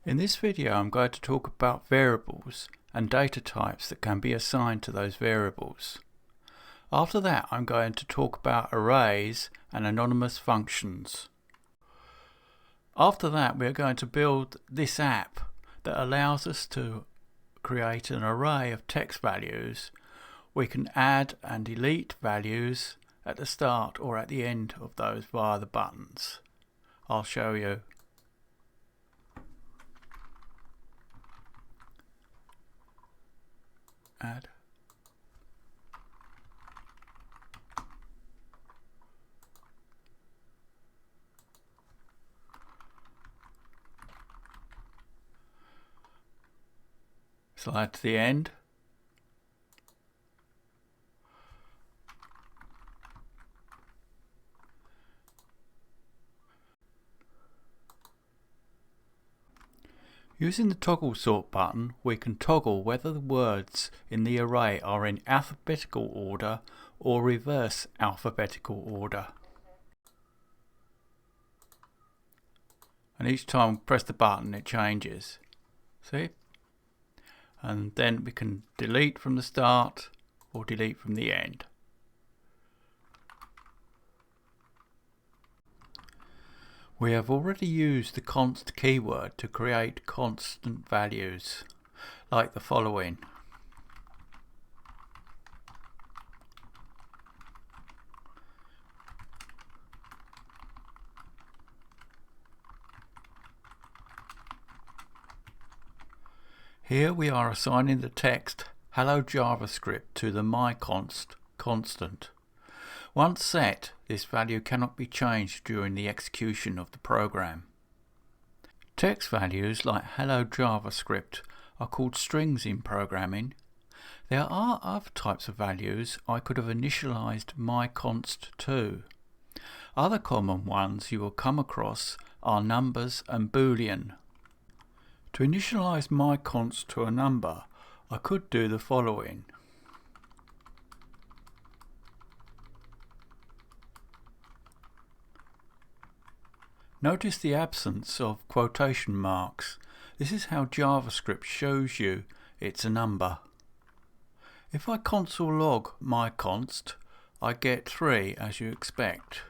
In this video I'm going to talk about variables and data types that can be assigned to those variables. After that I'm going to talk about arrays and anonymous functions. After that we are going to build this app that allows us to create an array of text values. We can add and delete values at the start or at the end of those via the buttons. I'll show you. Add. Slide to the end. Using the toggle sort button, we can toggle whether the words in the array are in alphabetical order or reverse alphabetical order. And each time we press the button it changes. See? And then we can delete from the start or delete from the end. We have already used the const keyword to create constant values, like the following. Here we are assigning the text Hello JavaScript to the myConst constant. Once set, this value cannot be changed during the execution of the program. Text values like Hello JavaScript are called strings in programming. There are other types of values I could have initialized myConst to. Other common ones you will come across are numbers and Boolean. To initialize myConst to a number, I could do the following. Notice the absence of quotation marks. This is how JavaScript shows you it's a number. If I console log myConst, I get 3 as you expect.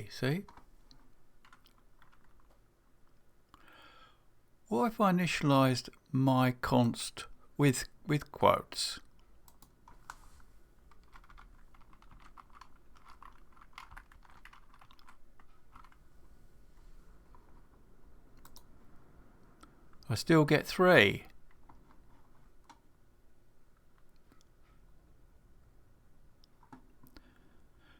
See? What if I initialized myConst with quotes? I still get 3.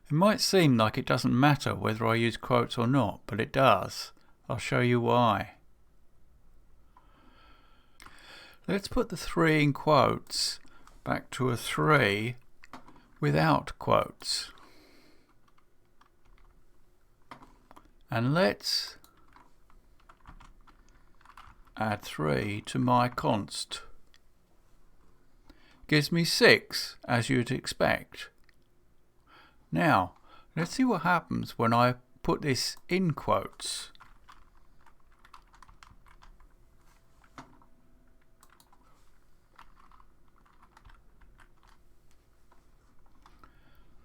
It might seem like it doesn't matter whether I use quotes or not, but it does. I'll show you why. Let's put the 3 in quotes back to a 3 without quotes. And let's add 3 to myConst. Gives me 6 as you'd expect. Now, let's see what happens when I put this in quotes.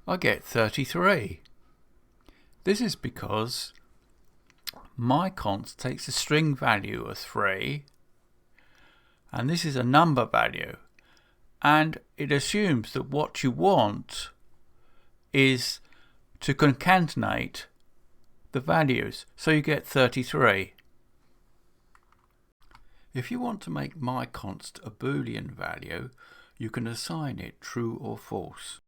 I get 33. This is because myConst takes a string value of 3 and this is a number value, and it assumes that what you want is to concatenate the values, so you get 33. If you want to make myConst a Boolean value, you can assign it true or false.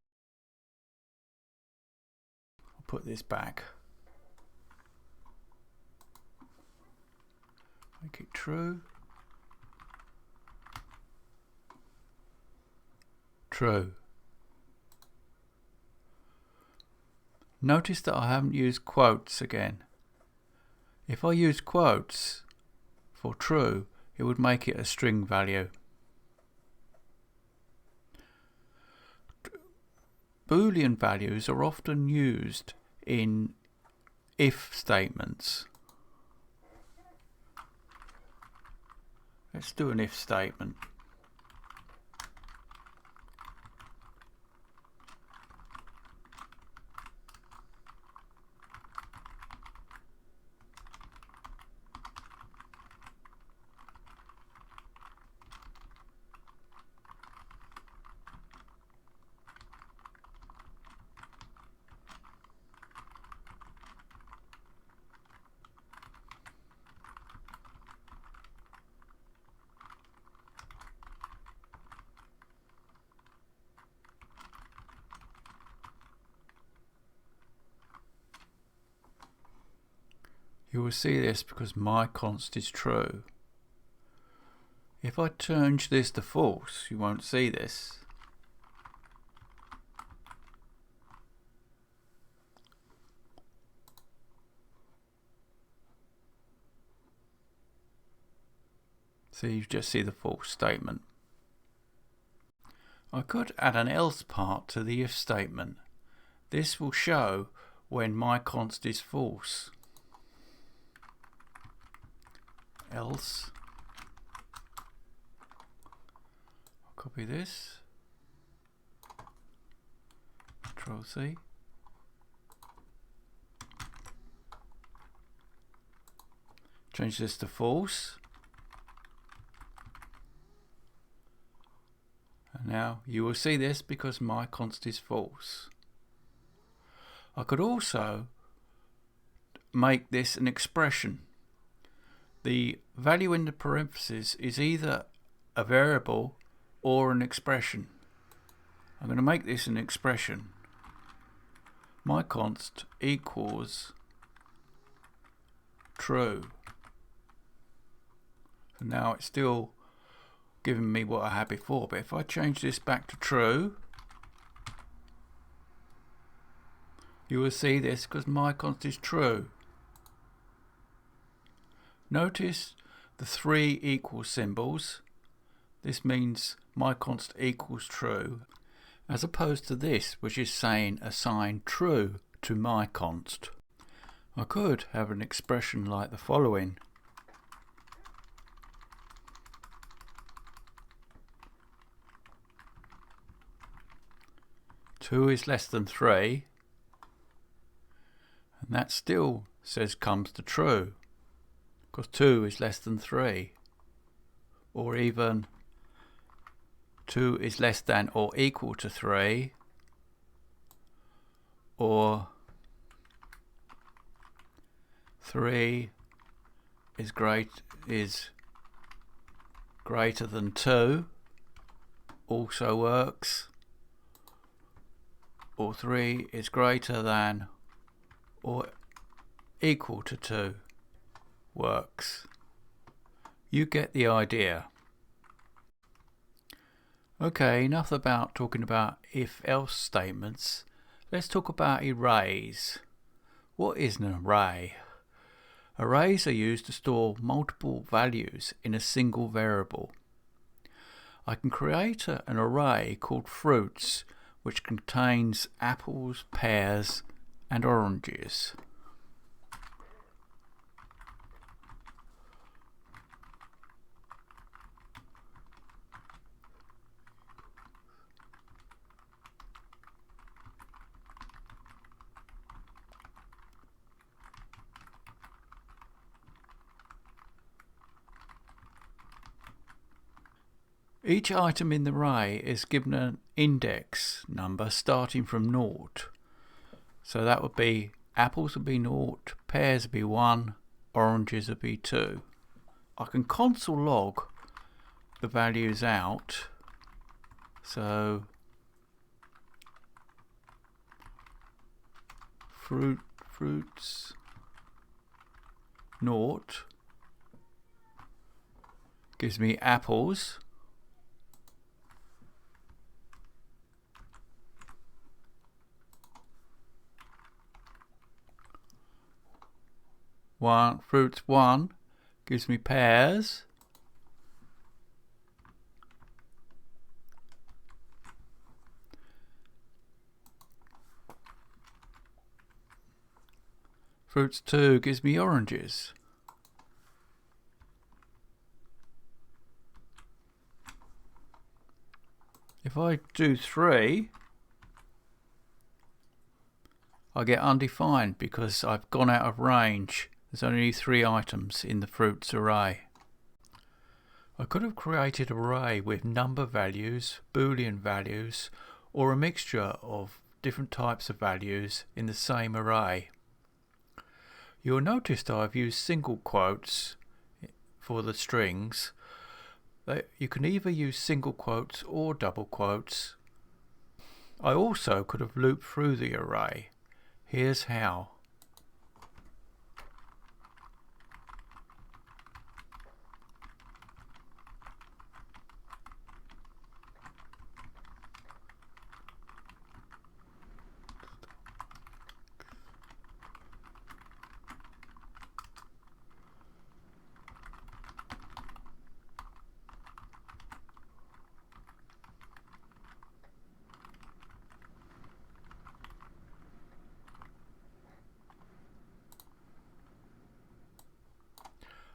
I'll put this back. Make it true. True. Notice that I haven't used quotes again. If I use quotes for true, it would make it a string value. Boolean values are often used in if statements. Let's do an if statement. You will see this because my const is true. If I change this to false, you won't see this. So you just see the false statement. I could add an else part to the if statement. This will show when my const is false. Else. I'll copy this. Control C. Change this to false. And now you will see this because my const is false. I could also make this an expression. The value in the parentheses is either a variable or an expression. I'm going to make this an expression. My const equals true. So now it's still giving me what I had before, but if I change this back to true, you will see this because my const is true. Notice the three equal symbols. This means my const equals true, as opposed to this, which is saying assign true to my const. I could have an expression like the following. Two is less than 3, and that still says comes to true, because 2 is less than 3, or even 2 is less than or equal to 3, or 3 is greater than 2, also works, or 3 is greater than or equal to 2 works. You get the idea. Okay, enough about talking about if-else statements. Let's talk about arrays. What is an array? Arrays are used to store multiple values in a single variable. I can create an array called fruits, which contains apples, pears, and oranges. Each item in the array is given an index number starting from 0. So that would be apples would be 0, pears would be 1, oranges would be 2. I can console log the values out. So fruits 0 gives me apples. Fruits 1 gives me pears. Fruits 2 gives me oranges. If I do 3, I get undefined because I've gone out of range. There's only 3 items in the fruits array. I could have created an array with number values, Boolean values, or a mixture of different types of values in the same array. You'll notice that I've used single quotes for the strings. You can either use single quotes or double quotes. I also could have looped through the array. Here's how.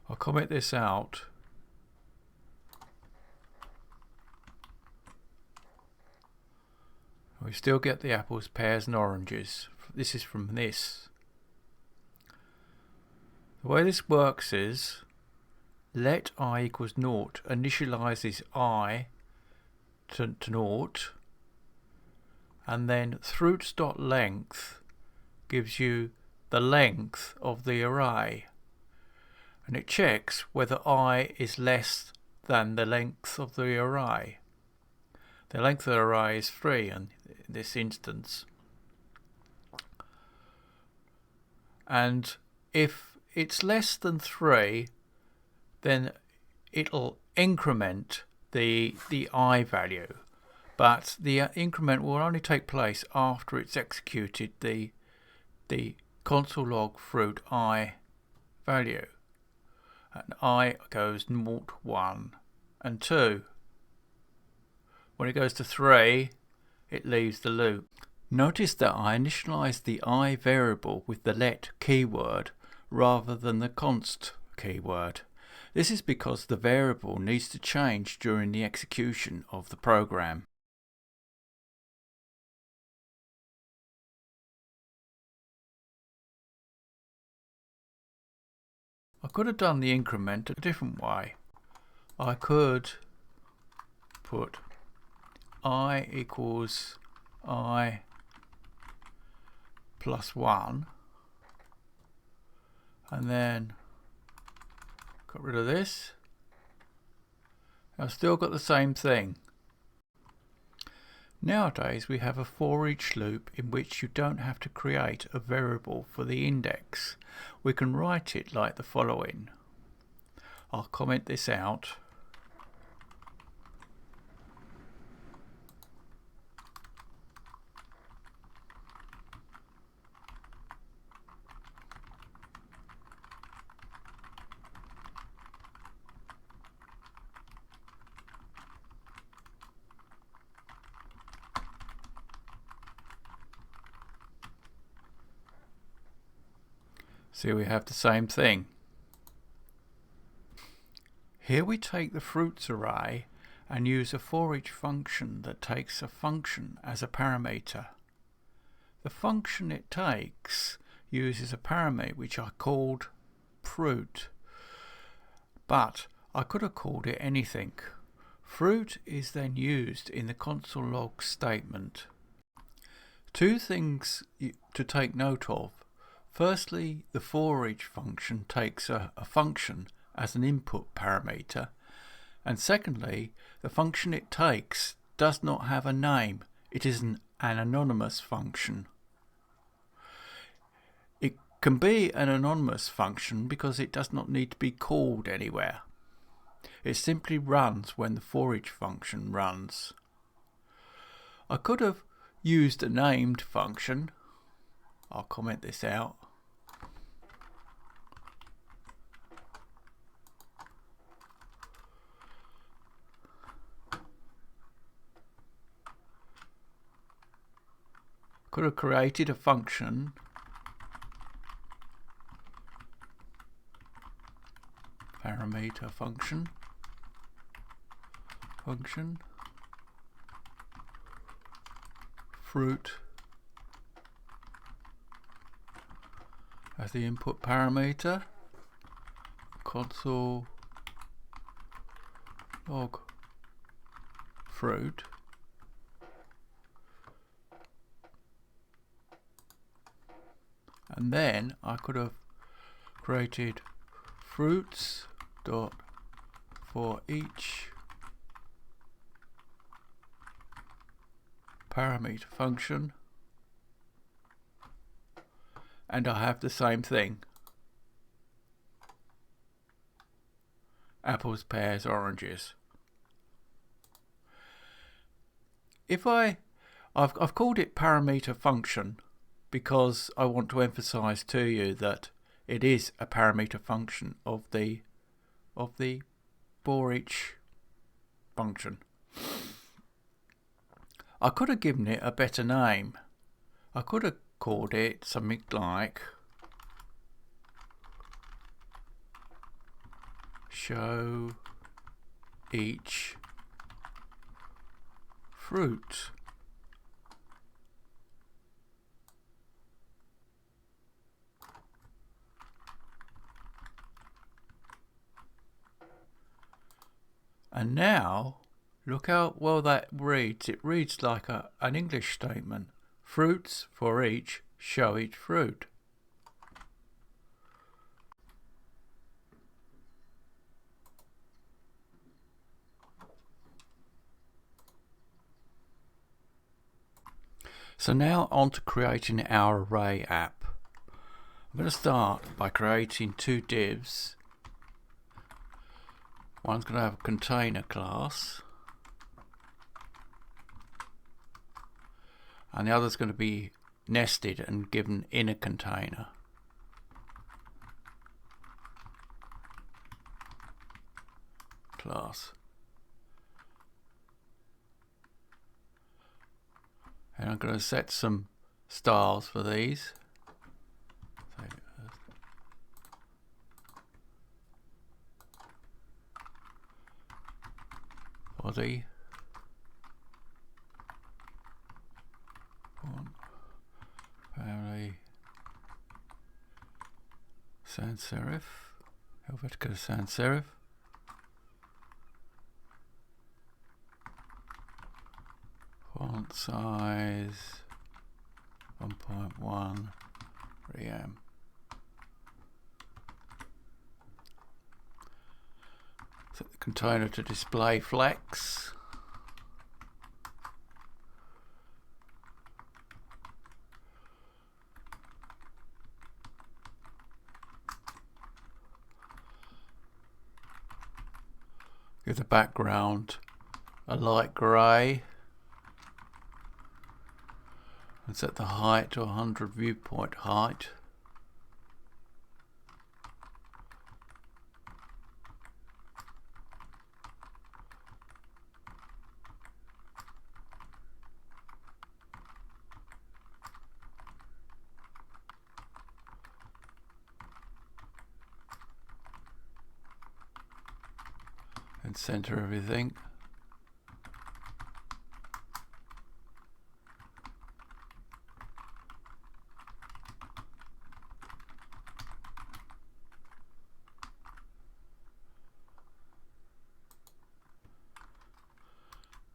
I'll comment this out. We still get the apples, pears and oranges. This is from this. The way this works is let I equals 0 initializes I to 0, and then fruits.length gives you the length of the array, and it checks whether I is less than the length of the array. The length of the array is 3 in this instance, and if it's less than 3, then it'll increment the I value, but the increment will only take place after it's executed the console log fruit I value, and I goes 0, 1 and 2. When it goes to 3, it leaves the loop. Notice that I initialized the I variable with the let keyword rather than the const keyword. This is because the variable needs to change during the execution of the program. I could have done the increment a different way. I could put I equals I plus 1, and then got rid of this. I've still got the same thing. Nowadays we have a forEach loop in which you don't have to create a variable for the index. We can write it like the following. I'll comment this out. See, we have the same thing. Here we take the fruits array and use a forEach function that takes a function as a parameter. The function it takes uses a parameter which I called fruit, but I could have called it anything. Fruit is then used in the console log statement. Two things to take note of. Firstly, the forEach function takes a function as an input parameter, and secondly, the function it takes does not have a name. It is an anonymous function. It can be an anonymous function because it does not need to be called anywhere. It simply runs when the forEach function runs. I could have used a named function. I'll comment this out. Could have created a function parameter function fruit as the input parameter, console log fruit, and then I could have created fruits dot forEach parameter function, and I have the same thing: apples, pears, oranges. If I've called it parameter function because I want to emphasize to you that it is a parameter function of the forEach function. I could have given it a better name. I could have called it something like show each fruit. And now, look how well that reads. It reads like an English statement. Fruits for each, show each fruit. So now on to creating our array app. I'm going to start by creating two divs. One's going to have a container class, and the other's going to be nested and given in a container. Class. And I'm going to set some styles for these. Body, family, sans serif, Helvetica sans serif, font size 1.1 rem. Set the container to display flex. Give the background a light grey and set the height to 100 viewpoint height. And center everything.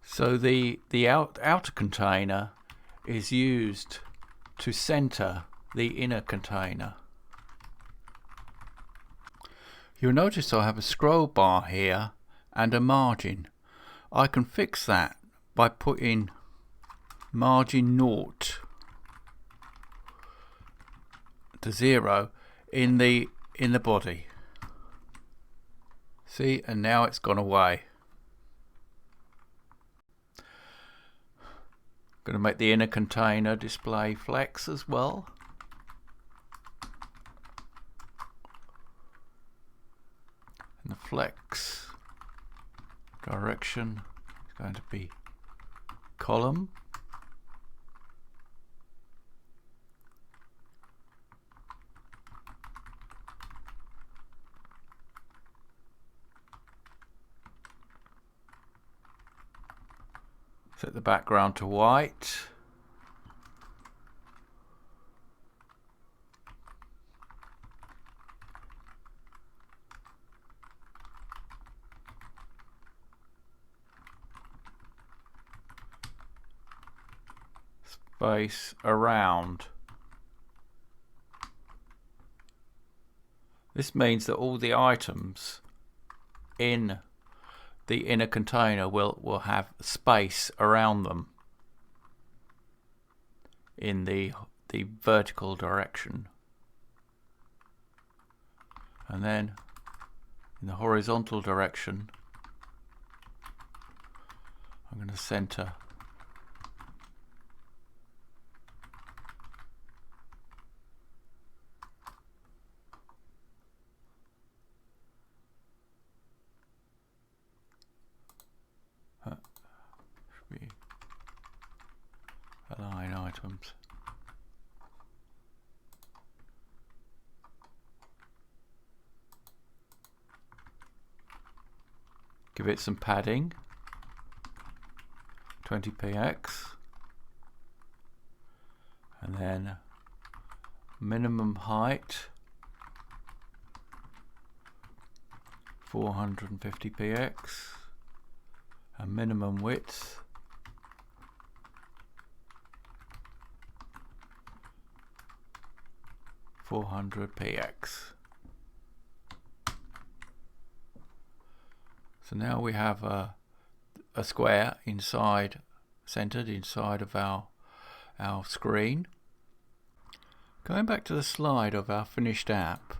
So the outer container is used to center the inner container. You'll notice I have a scroll bar here and a margin. I can fix that by putting margin 0 to 0 in the body. See, and now it's gone away. Going to make the inner container display flex as well. And the flex direction is going to be column. Set the background to white. Space around. This means that all the items in the inner container will have space around them in the vertical direction. And then in the horizontal direction, I'm going to center align items. Give it some padding, 20px, and then minimum height 450px, and minimum width 400px. So now we have a square centered inside of our screen. Going back to the slide of our finished app,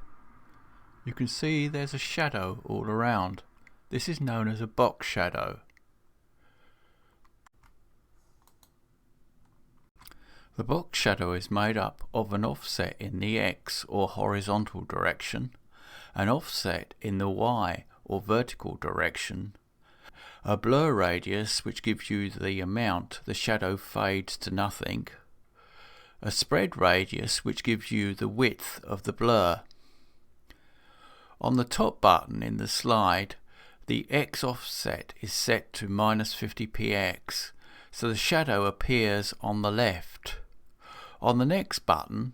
you can see there's a shadow all around. This is known as a box shadow. The box shadow is made up of an offset in the X or horizontal direction, an offset in the Y or vertical direction, a blur radius which gives you the amount the shadow fades to nothing, a spread radius which gives you the width of the blur. On the top button in the slide, the X offset is set to -50px, so the shadow appears on the left. On the next button,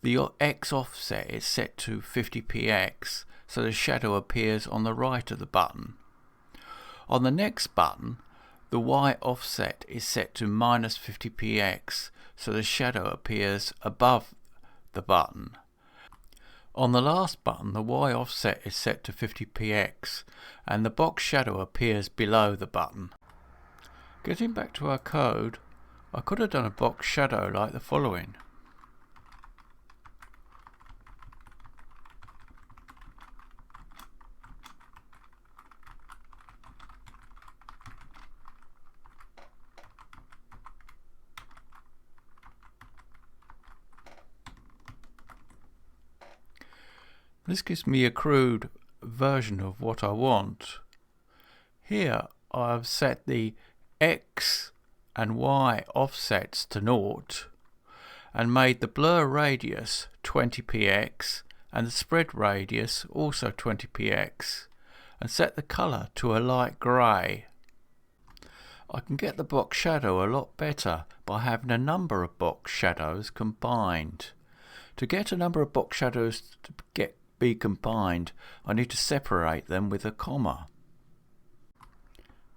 the X offset is set to 50px, so the shadow appears on the right of the button. On the next button, the Y offset is set to -50px, so the shadow appears above the button. On the last button, the Y offset is set to 50px, and the box shadow appears below the button. Getting back to our code, I could have done a box shadow like the following. This gives me a crude version of what I want. Here I've set the X and Y offsets to 0 and made the blur radius 20px and the spread radius also 20px and set the colour to a light grey. I can get the box shadow a lot better by having a number of box shadows combined. To get a number of box shadows to be combined, I need to separate them with a comma.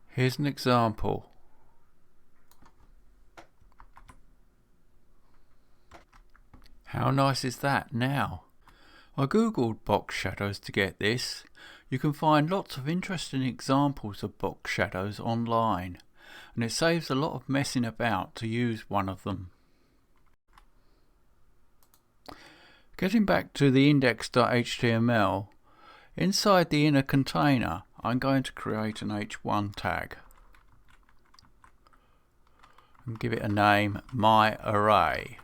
Here's an example. How nice is that now? I googled box shadows to get this. You can find lots of interesting examples of box shadows online, and it saves a lot of messing about to use one of them. Getting back to the index.html, inside the inner container I'm going to create an h1 tag and give it a name, my array.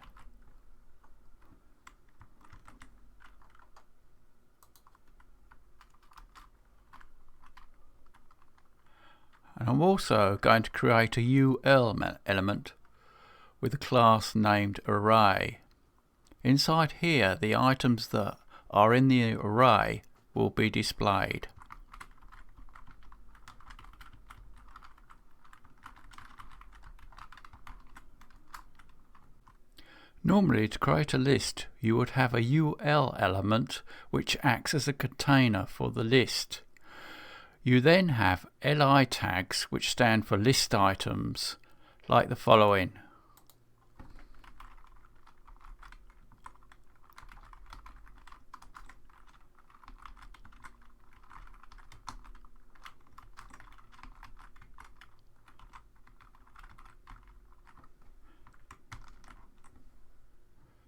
And I'm also going to create a UL element with a class named array. Inside here, the items that are in the array will be displayed. Normally, to create a list, you would have a UL element which acts as a container for the list. You then have LI tags which stand for list items, like the following.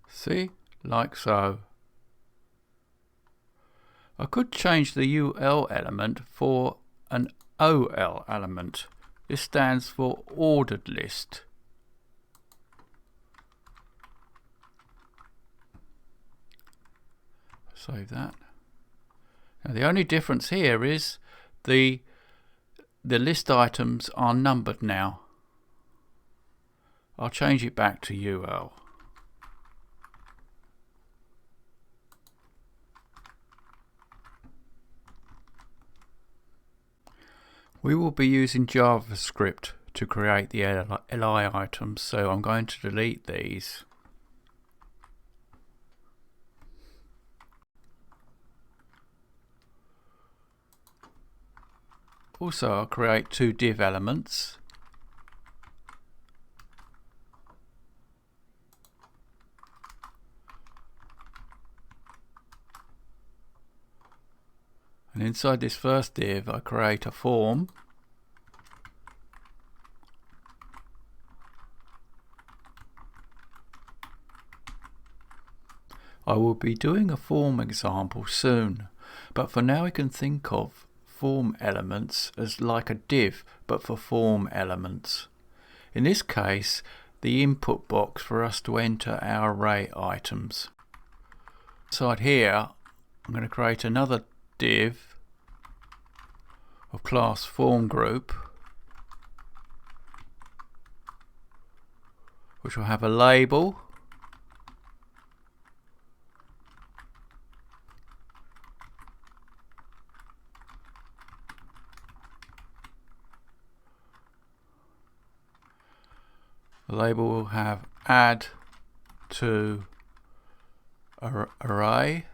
See, like so. I could change the UL element for an OL element. This stands for ordered list. Save that. Now the only difference here is the list items are numbered now. I'll change it back to UL. We will be using JavaScript to create the LI items, so I'm going to delete these. Also, I'll create two div elements. And inside this first div, I create a form. I will be doing a form example soon, but for now we can think of form elements as like a div, but for form elements. In this case, the input box for us to enter our array items. Inside here, I'm going to create another div of class form group, which will have a label, the label will have add to array,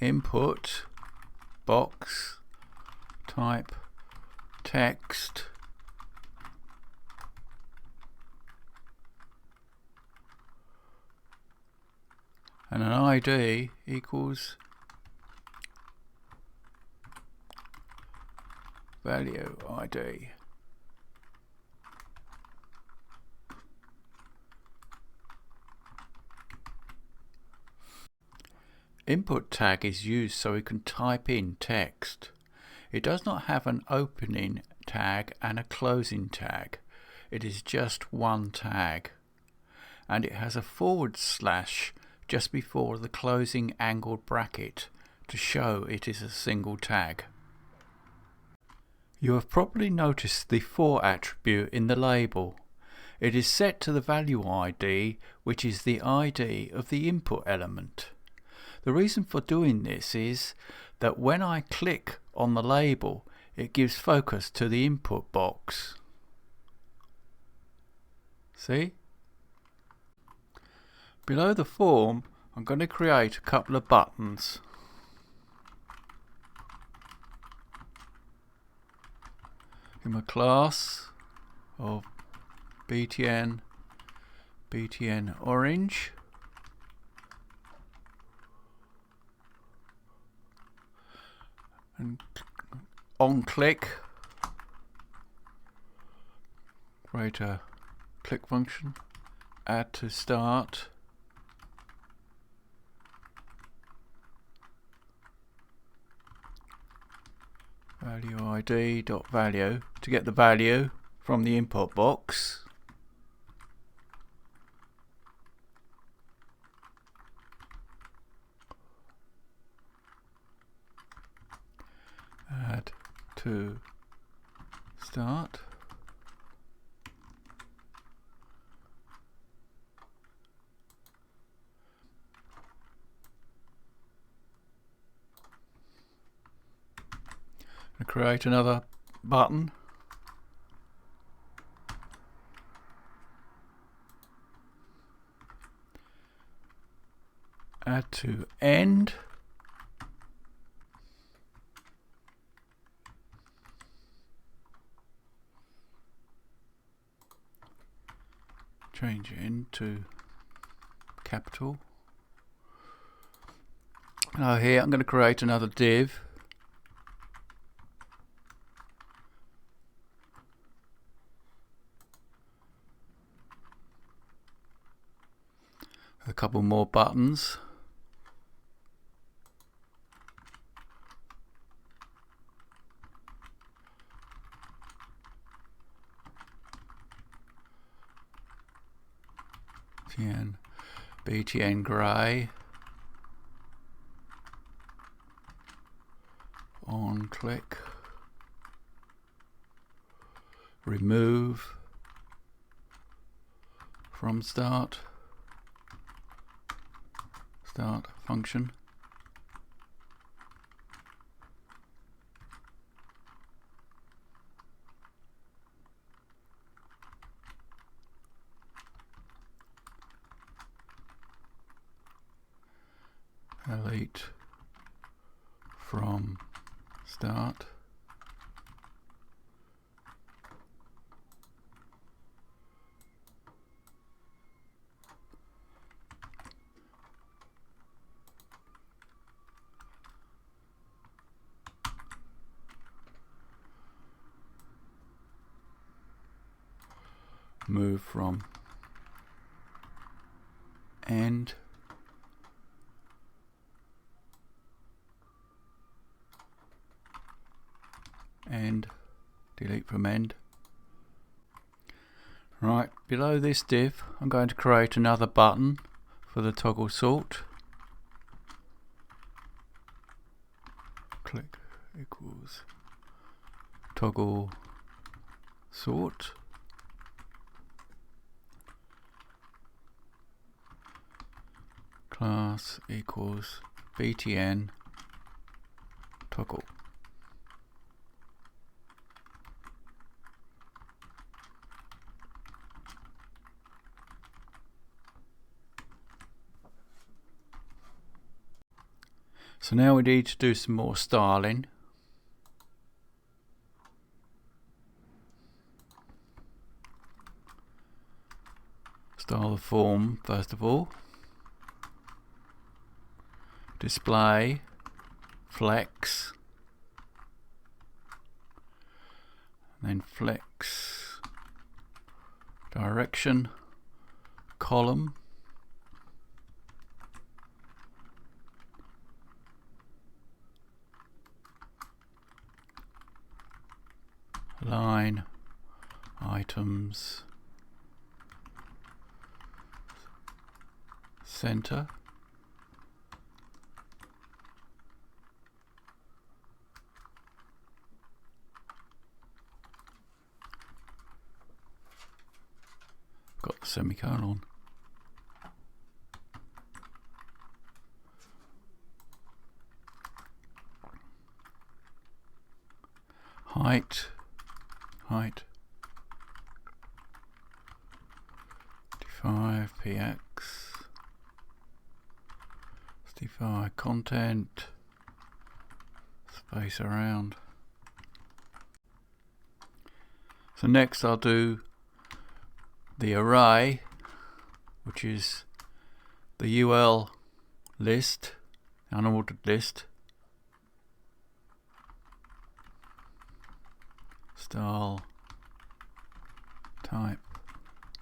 input box type text, and an ID equals value ID. Input tag is used so we can type in text. It does not have an opening tag and a closing tag. It is just one tag, and it has a / just before the closing angled bracket to show it is a single tag. You have probably noticed the for attribute in the label. It is set to the value ID, which is the ID of the input element. The reason for doing this is that when I click on the label, it gives focus to the input box. See? Below the form, I'm going to create a couple of buttons. In my class of BTN orange, and on click, create a click function, add to start, value ID dot value to get the value from the input box. Add to start. And create another button. Add to end. Change end to capital. Now here I'm going to create another div. A couple more buttons. BTN grey. On click. Remove from start function. Delete from start. Move from end. End. Delete from end. Right, below this div I'm going to create another button for the toggle sort. Click equals toggle sort. Class equals btn toggle. So now we need to do some more styling. Style the form first of all. Display, flex, then flex, direction, column, line, items, center, got the semicolon. Height, 55 px, 65 content, space around. So next I'll do the array, which is the UL list, unordered list. Style type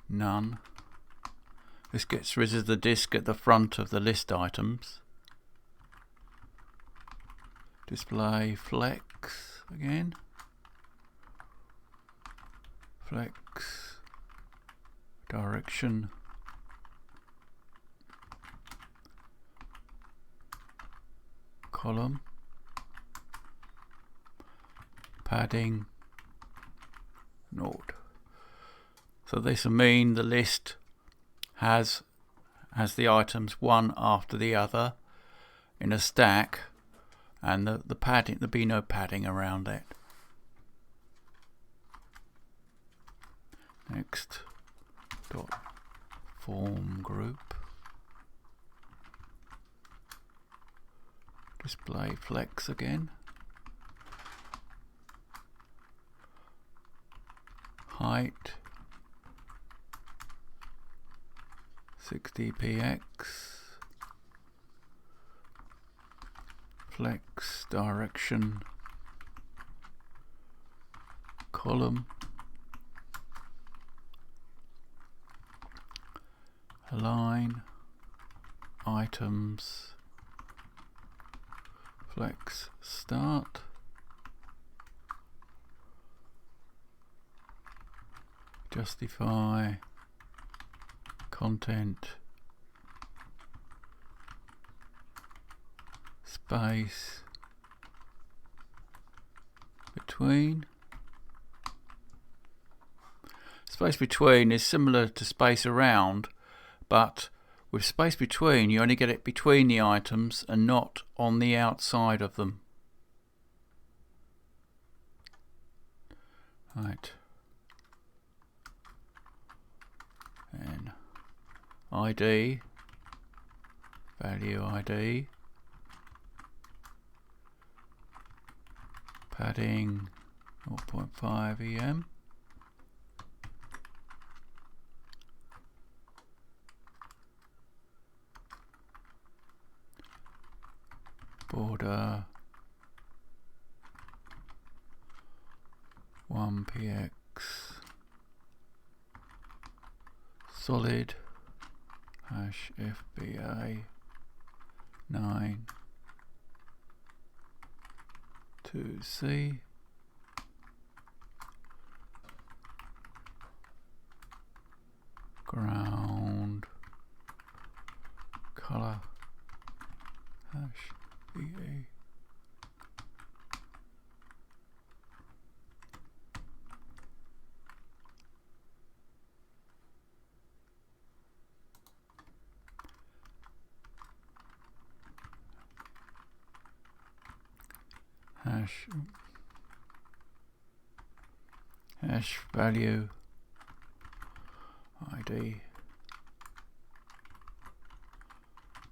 none. This gets rid of the disk at the front of the list items. Display flex again. Flex direction. Column. Padding. Node. So this will mean the list has the items one after the other in a stack, and the padding, there'll be no padding around it. Next dot form group. display flex again, height 60px, flex direction column, align items, flex start, justify content, space between. Space between is similar to space around, but with space between you only get it between the items and not on the outside of them. Right. And ID, value ID, padding 0.5 EM. Border 1px, solid hash FBA 9 2C, ground color hash BA, hash value ID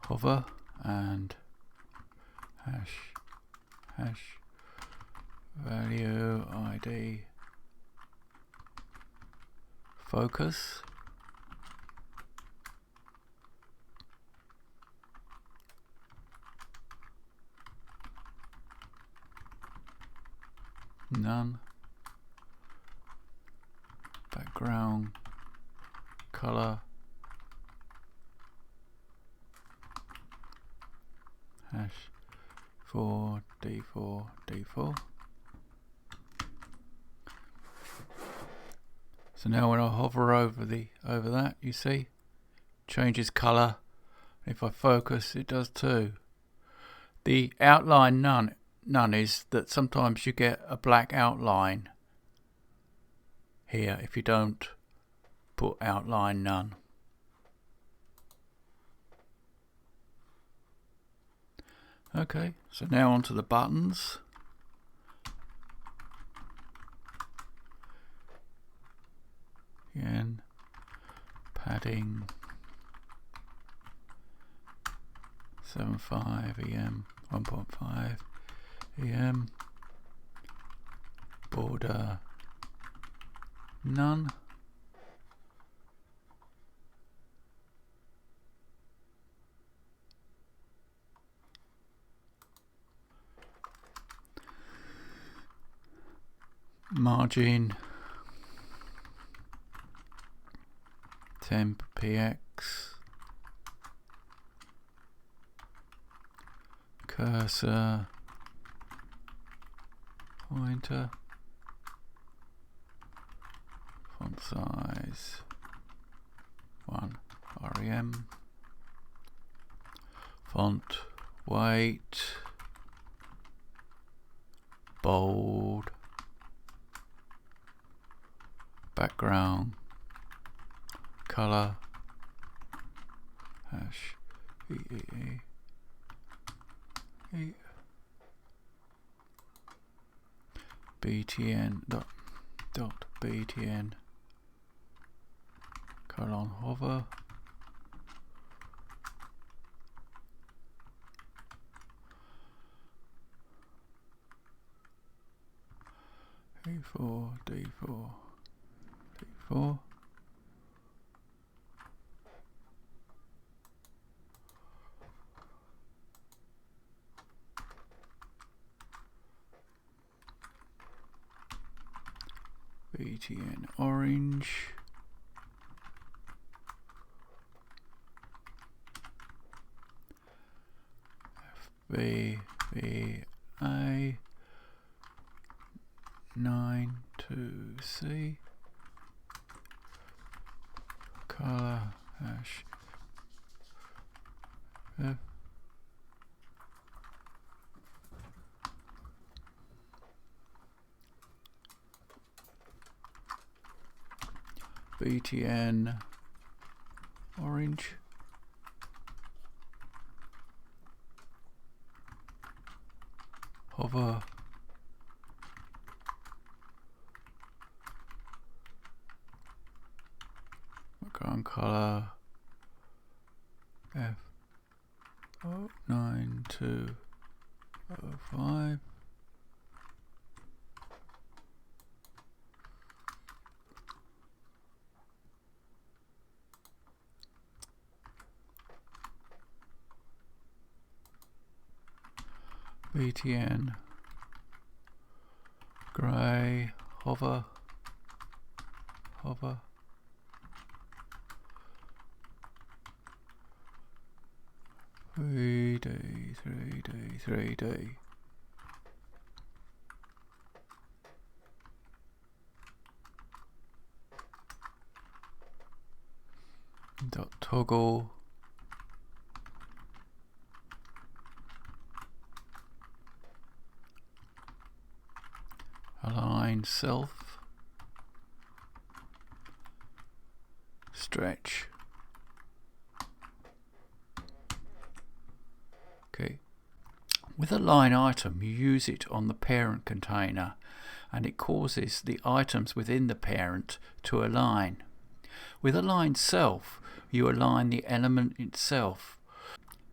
hover and hash value ID focus, none, background color hash 4D4D4. So now when I hover over that, you see, changes color. If I focus, it does too. The outline none is that sometimes you get a black outline here if you don't put outline none. Okay, so now onto the buttons. Again, padding 7.5 EM, 1.5 EM, border none, margin 10px, cursor pointer, font size 1 rem, font weight bold, background color hash btn dot btn colon hover D4, D4, D4. BTN orange. FB, BA. 9 to C. Color hash F. BTN orange. Hover. Background color F 9205. BTN grey, hover, hover. 3D, 3D, 3D. Dot toggle. Align self. Stretch. Okay. With a line item, you use it on the parent container and it causes the items within the parent to align. With align self, you align the element itself.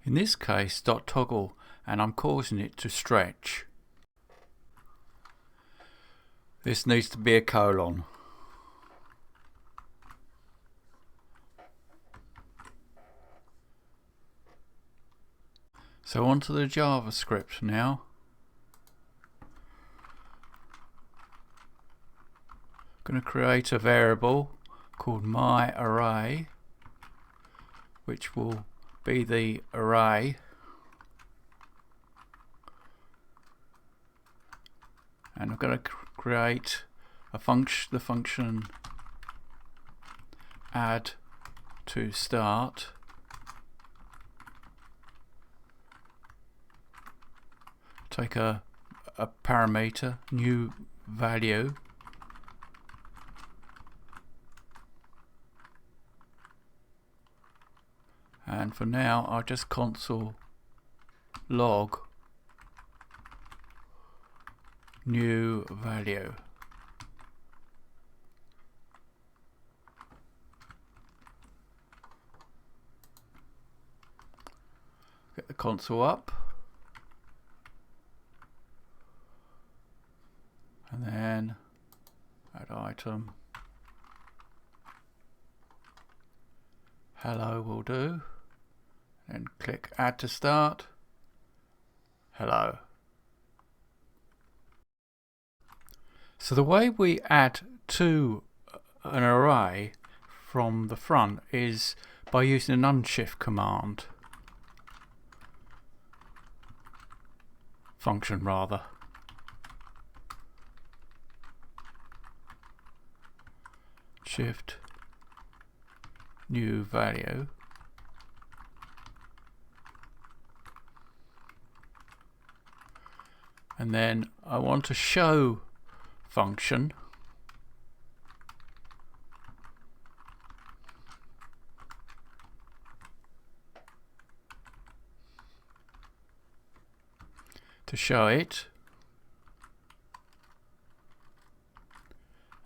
In this case, dot toggle, and I'm causing it to stretch. This needs to be a colon. So onto the JavaScript now. I'm going to create a variable called myArray, which will be the array, and I'm going to create a function, the function add to start. Take a parameter, new value, and for now I'll just console log new value. Get the console up, and then add item. Hello will do, and click add to start. Hello. So the way we add to an array from the front is by using an unshift command. Function rather. Shift new value. And then I want to show function. To show it,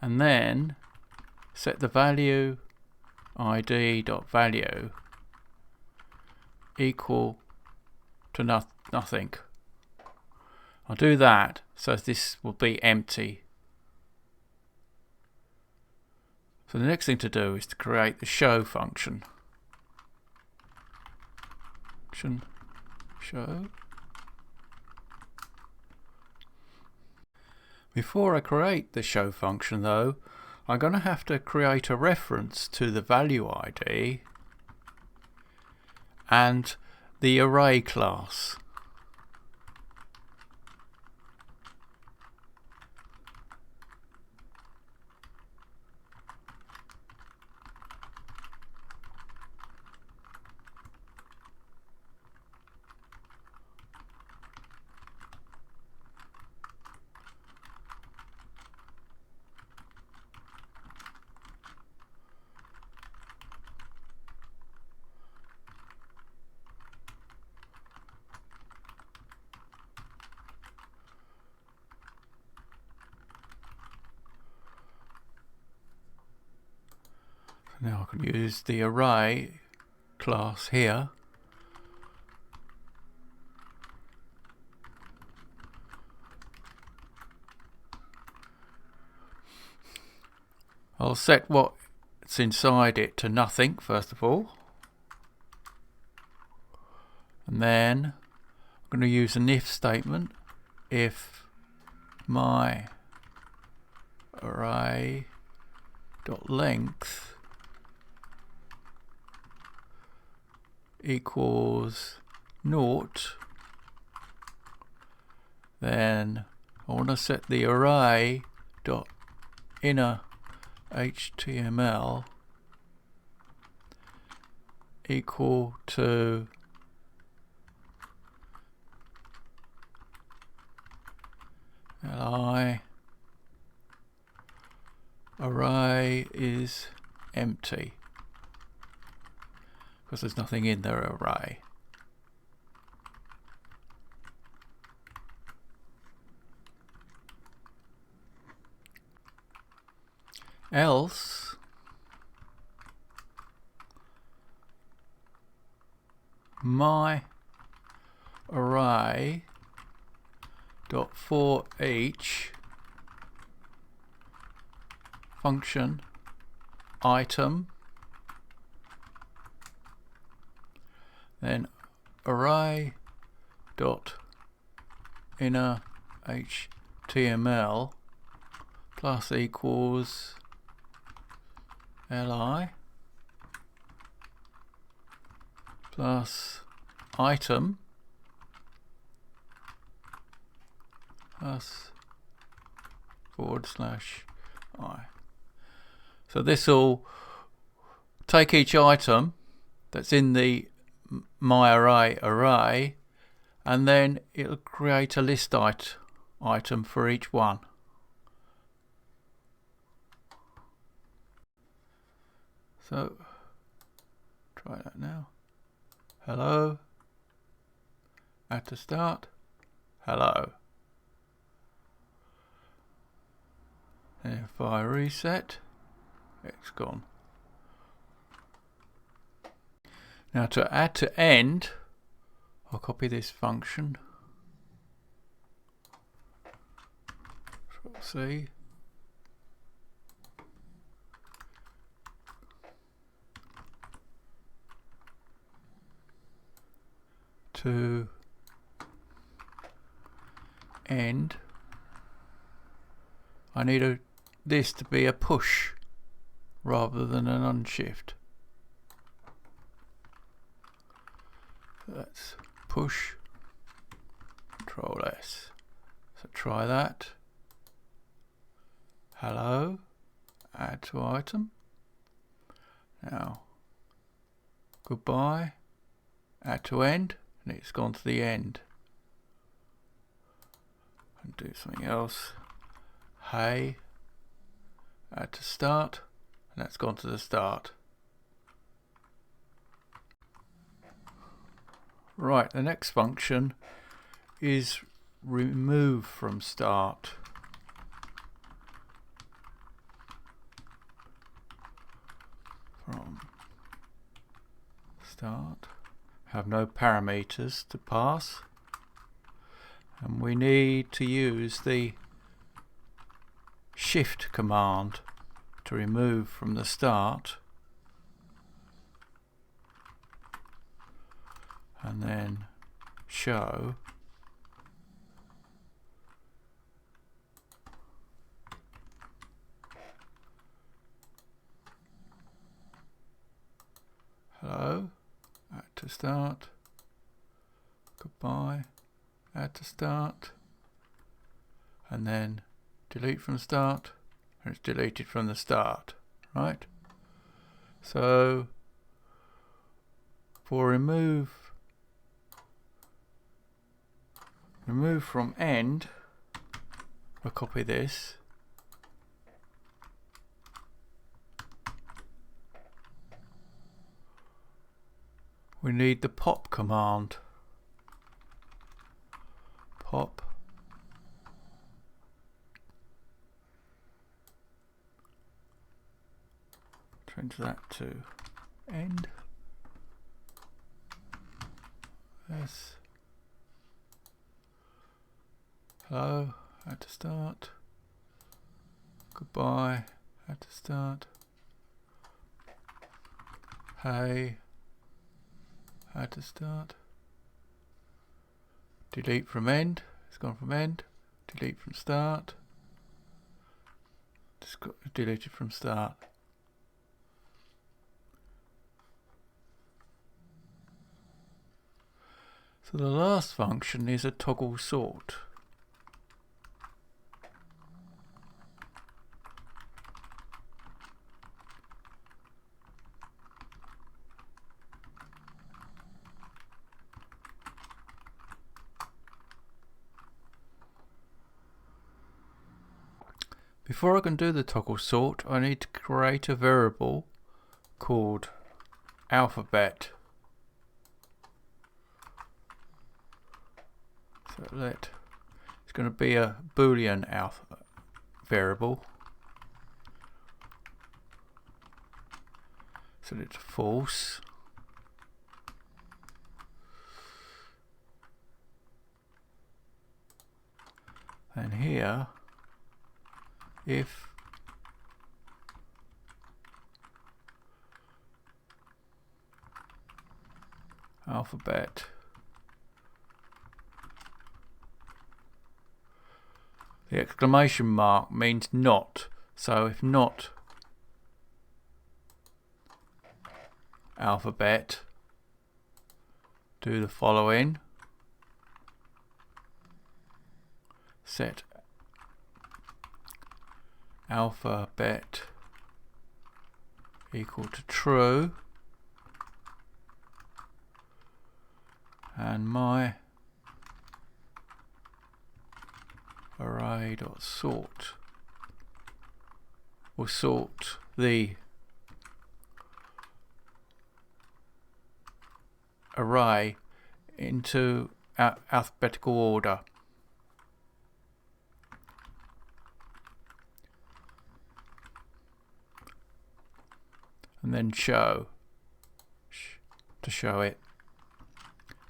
and then set the value id.value equal to nothing. I'll do that so this will be empty. So the next thing to do is to create the show function. Show. Before I create the show function though, I'm going to have to create a reference to the value ID and the array class. Now I can use the array class here. I'll set what's inside it to nothing first of all. And then I'm going to use an if statement. If my array dot length equals 0, then I want to set the array dot inner HTML equal to li array is empty, because there's nothing in their array. Else my array dot forEach function item, then array dot inner HTML plus equals li plus item plus /i. So this will take each item that's in the my array and then it'll create a list item for each one. So try that now. Hello. At the start. Hello. And if I reset, it's gone. Now to add to end, I'll copy this function. C. To end, I need this to be a push rather than an unshift. So that's push, Control S. So try that. Hello, add to item. Now, goodbye, add to end. And it's gone to the end. And do something else. Hey, add to start, and that's gone to the start. Right, the next function is remove from start. From start. Have no parameters to pass, and we need to use the shift command to remove from the start, and then show. Hello, add to start, goodbye, add to start, and then delete from start, and it's deleted from the start, right? So for remove from end, I'll copy this. We need the pop command. Pop. Change that to end. Yes. Hello, add to start. Goodbye, add to start. Hey, add to start. Delete from end, it's gone from end. Delete from start. It's got deleted from start. So the last function is a toggle sort. Before I can do the toggle sort, I need to create a variable called alphabet. So it's going to be a Boolean variable. So it's false. And here, if alphabet the exclamation mark means not, so if not alphabet, do the following. Set alphabet equal to true, and my array.sort will sort the array into alphabetical order. And then show to show it.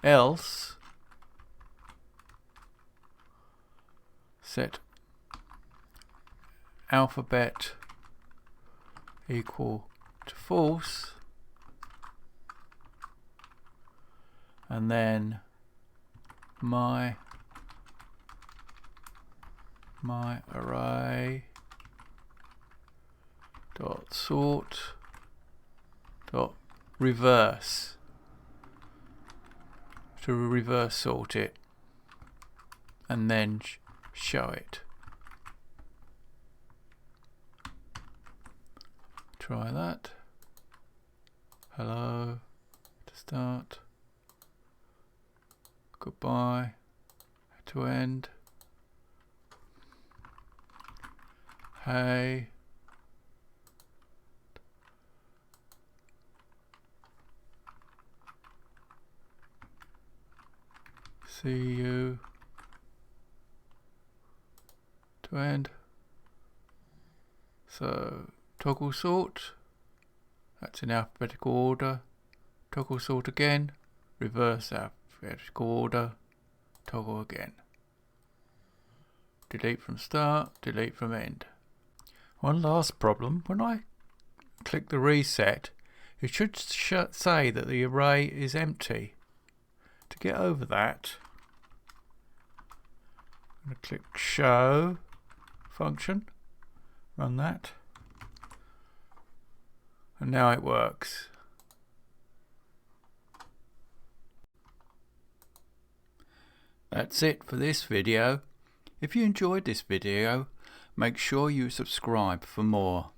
Else set alphabet equal to false, and then my array dot sort dot reverse to reverse sort it, and then show it. Try that. Hello, to start, goodbye, to end, hey, see you, to end. So toggle sort, that's in alphabetical order. Toggle sort again, reverse alphabetical order, toggle again. Delete from start, delete from end. One last problem. When I click the reset, it should say that the array is empty. To get over that, I'm going to click show function, run that, and now it works. That's it for this video. If you enjoyed this video, make sure you subscribe for more.